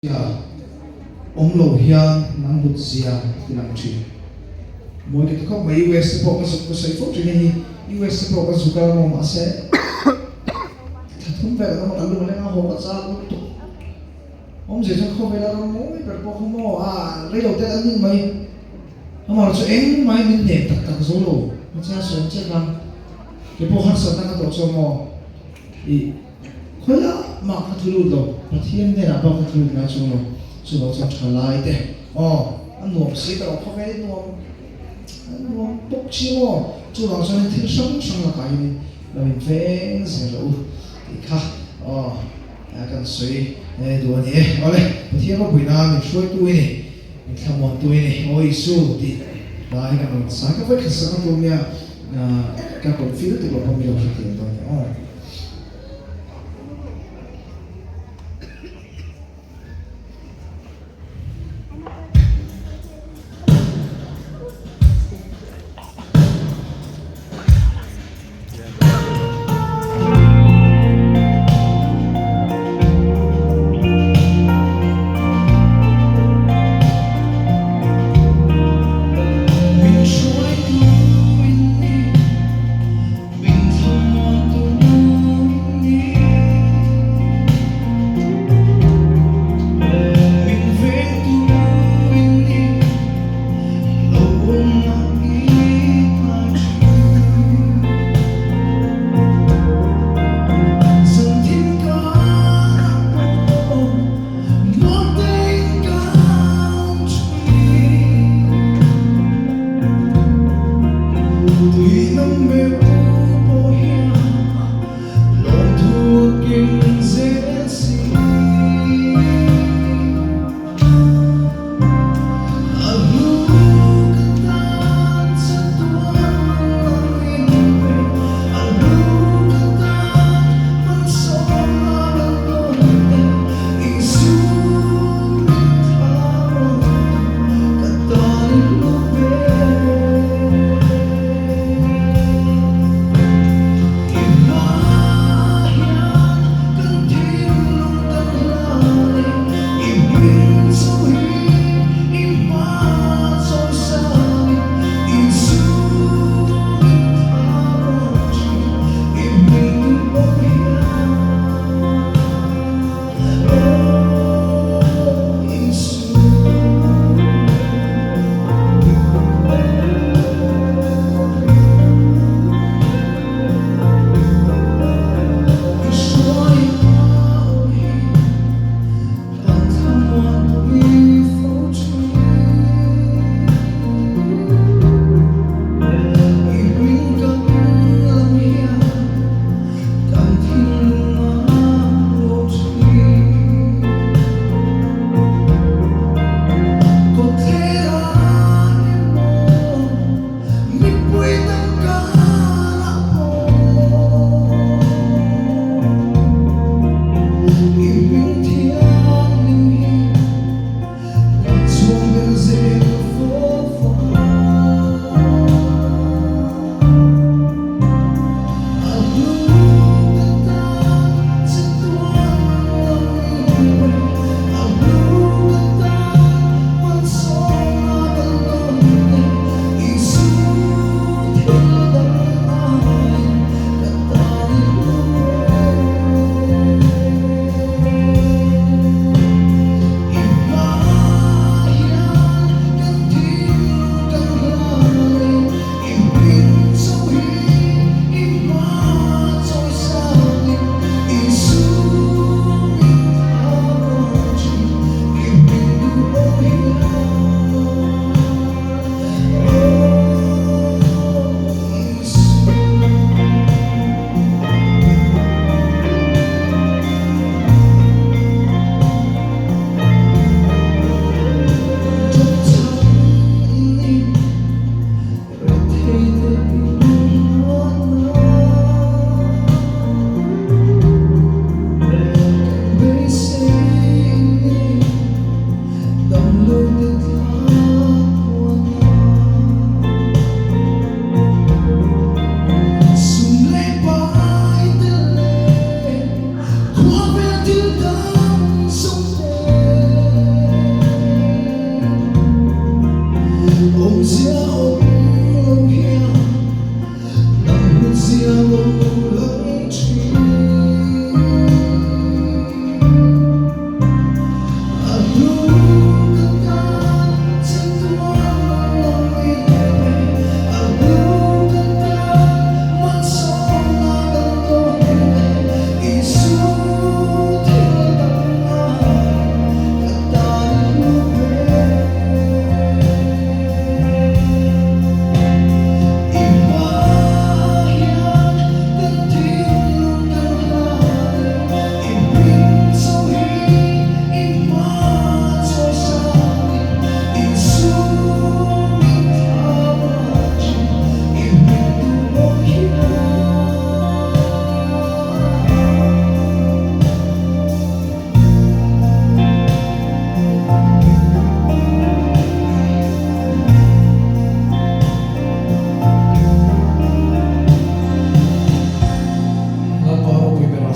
Ya, ông lâu hiền nắng bút zia thì làm chuyện. Mỗi cái không mấy US bộ cái số cái sấy phốt trên này US bộ cái số cái mà sẽ thật không về nó mà ăn luôn lên nó hồ cả sao cũng ông chỉ cho không về là nó mỗi cái bộ không mò lấy đầu tiên ăn nhưng mày nó mà cho em mày mình nẹp tất cả số đồ nó sẽ sống chết lắm cái bộ hát sẵn nó tổ cho mò thì khối là mà cái thứ đồ mà thiên này là bao cái thứ này cho nó cho trả lại thế anh nuông xí tao không phải nuông bốc chiu chú nào cho nên thiên sống là cái này là mình phải sẽ lâu thì khác cần suy đùa nhỉ đây thiên có buổi nào mình suy tôi này mình tham món tôi này ôi su thì lại cái mình sáng cái với cái sáng tôi nha các con phiếu thì bọn mình làm tiền thôi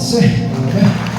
ase. Amen.